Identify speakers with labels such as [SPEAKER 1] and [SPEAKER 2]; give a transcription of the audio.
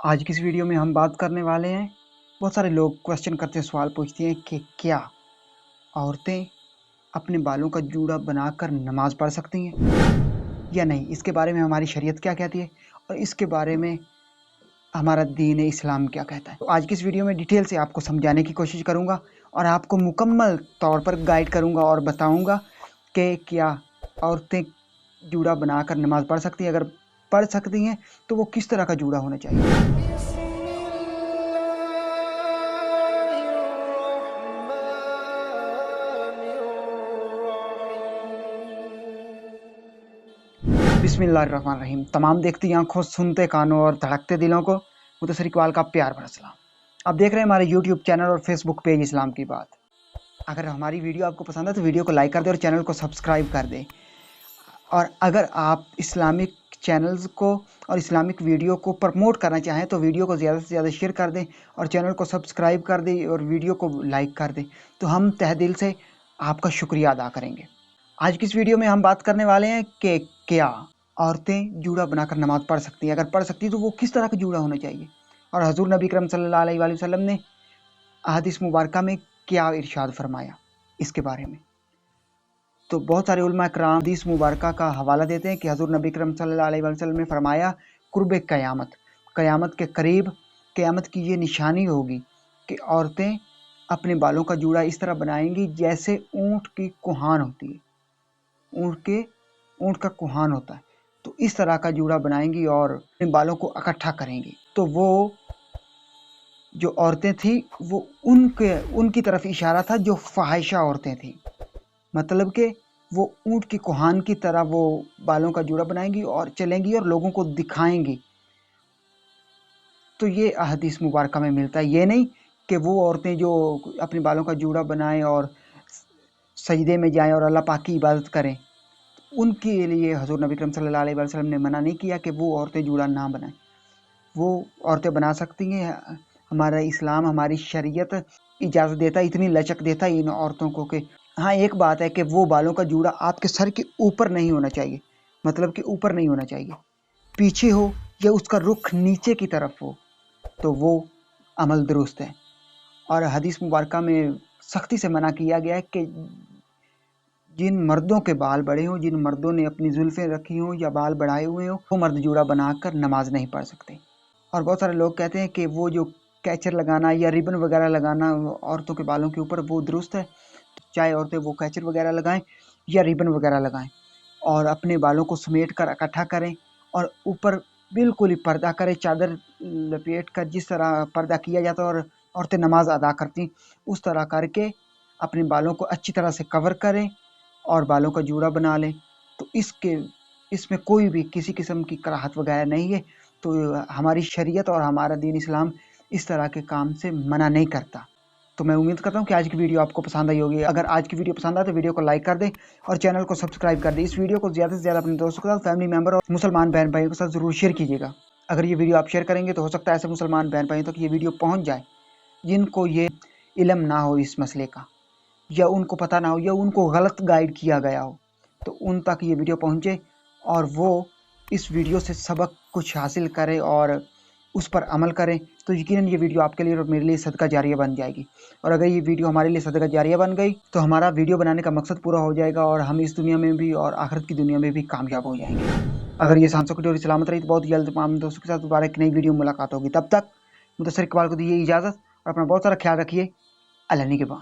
[SPEAKER 1] आज की इस वीडियो में हम बात करने वाले हैं, बहुत सारे लोग क्वेश्चन करते हैं, सवाल पूछते हैं कि क्या औरतें अपने बालों का जूड़ा बनाकर नमाज पढ़ सकती हैं या नहीं। इसके बारे में हमारी शरीयत क्या कहती है और इसके बारे में हमारा दीन इस्लाम क्या कहता है। तो आज की इस वीडियो में डिटेल से आपको समझाने की कोशिश करूंगा और आपको मुकम्मल तौर पर गाइड करूंगा और बताऊंगा कि क्या औरतें जूड़ा बनाकर नमाज पढ़ सकती हैं। अगर पढ़ सकती हैं तो वो किस तरह का जूड़ा होना चाहिए। बिस्मिल्लाहिर्रहमानिर्रहीम। तमाम देखती आंखों, सुनते कानों और धड़कते दिलों को मुदस्सर इकबाल का प्यार भरा सलाम। आप देख रहे हैं हमारे यूट्यूब चैनल और फेसबुक पेज इस्लाम की बात। अगर हमारी वीडियो आपको पसंद है तो वीडियो को लाइक कर दें और चैनल को सब्सक्राइब कर दें। और अगर आप इस्लामिक चैनल्स को और इस्लामिक वीडियो को प्रमोट करना चाहें तो वीडियो को ज़्यादा से ज़्यादा शेयर कर दें और चैनल को सब्सक्राइब कर दें और वीडियो को लाइक कर दें, तो हम तहे दिल से आपका शुक्रिया अदा करेंगे। आज की इस वीडियो में हम बात करने वाले हैं कि क्या औरतें जूड़ा बनाकर नमाज पढ़ सकती हैं। अगर पढ़ सकती तो वो किस तरह का जूड़ा होना चाहिए और हजूर नबी करम सल्लल्लाहु अलैहि वसल्लम ने अहादीस मुबारका में क्या इरशाद फरमाया इसके बारे में। तो बहुत सारे उलमा कराम हदीस मुबारका का हवाला देते हैं कि हजूर नबी करम सल्लल्लाहु अलैहि वसल्लम ने फरमाया, कुर्ब क़यामत, क़यामत के करीब क़यामत की ये निशानी होगी कि औरतें अपने बालों का जूड़ा इस तरह बनाएंगी जैसे ऊँट की कुहान होती है। ऊँट का कुहान होता है, तो इस तरह का जूड़ा बनाएंगी और अपने बालों को इकट्ठा करेंगी। तो वो जो औरतें थी वो उनकी तरफ इशारा था जो फाहिशा औरतें थी, मतलब कि वो ऊँट की कुहान की तरह वो बालों का जूड़ा बनाएंगी और चलेंगी और लोगों को दिखाएंगी। तो ये अहदीस मुबारका में मिलता है। ये नहीं कि वो औरतें जो अपने बालों का जूड़ा बनाएं और सजदे में जाएं और अल्लाह पाक की इबादत करें, उनके लिए हजूर नबी करम सल्लल्लाहु अलैहि वसल्लम ने मना नहीं किया कि वो औरतें जूड़ा ना बनाएं। वो औरतें बना सकती हैं। हमारा इस्लाम, हमारी शरीयत इजाज़त देता है, इतनी लचक देता है इन औरतों को कि हाँ, एक बात है कि वो बालों का जूड़ा आपके सर के ऊपर नहीं होना चाहिए, मतलब कि ऊपर नहीं होना चाहिए, पीछे हो या उसका रुख नीचे की तरफ हो, तो वो अमल दुरुस्त है। और हदीस मुबारका में सख्ती से मना किया गया है कि जिन मर्दों के बाल बड़े हों, जिन मर्दों ने अपनी जुल्फ़ें रखी हों या बाल बढ़ाए हुए हों, वो मर्द जूड़ा बनाकर नमाज नहीं पढ़ सकते। और बहुत सारे लोग कहते हैं कि वो जो कैचर लगाना या रिबन वगैरह लगाना औरतों के बालों के ऊपर वो दुरुस्त है। चाहे औरतें वो कैचर वगैरह लगाएं या रिबन वगैरह लगाएं और अपने बालों को समेट कर इकट्ठा करें और ऊपर बिल्कुल ही पर्दा करें, चादर लपेट कर जिस तरह पर्दा किया जाता है और औरतें नमाज अदा करती, उस तरह करके अपने बालों को अच्छी तरह से कवर करें और बालों का जूड़ा बना लें। तो इसमें कोई भी किसी किस्म की कराहत वगैरह नहीं है। तो हमारी शरीयत और हमारा दीन इस्लाम इस तरह के काम से मना नहीं करता। तो मैं उम्मीद करता हूँ कि आज की वीडियो आपको पसंद आई होगी। अगर आज की वीडियो पसंद आए तो वीडियो को लाइक कर दें और चैनल को सब्सक्राइब कर दें। इस वीडियो को ज़्यादा से ज़्यादा अपने दोस्तों के साथ, फैमिली मेम्बर और मुसलमान बहन भाइयों के साथ ज़रूर शेयर कीजिएगा। अगर ये वीडियो आप शेयर करेंगे तो हो सकता है ऐसे मुसलमान बहन भाइयों तक ये वीडियो पहुँच जाए जिनको ये इल्म ना हो इस मसले का, या उनको पता ना हो, या उनको गलत गाइड किया गया हो, तो उन तक ये वीडियो पहुँचे और वो इस वीडियो से सबक कुछ हासिल करें और उस पर अमल करें। तो यकीनन ये वीडियो आपके लिए और मेरे लिए सदका जारिया बन जाएगी। और अगर ये वीडियो हमारे लिए सदका जारिया बन गई तो हमारा वीडियो बनाने का मकसद पूरा हो जाएगा और हम इस दुनिया में भी और आखिरत की दुनिया में भी कामयाब हो जाएंगे। अगर ये सांसों की डोरी सलामत रही तो बहुत जल्द तमाम दोस्तों के साथ दोबारा एक नई वीडियो मुलाकात होगी। तब तक मुदस्सर इकबाल को दीजिए इजाज़त और अपना बहुत सारा ख्याल रखिए। अल्लाह निगहबान।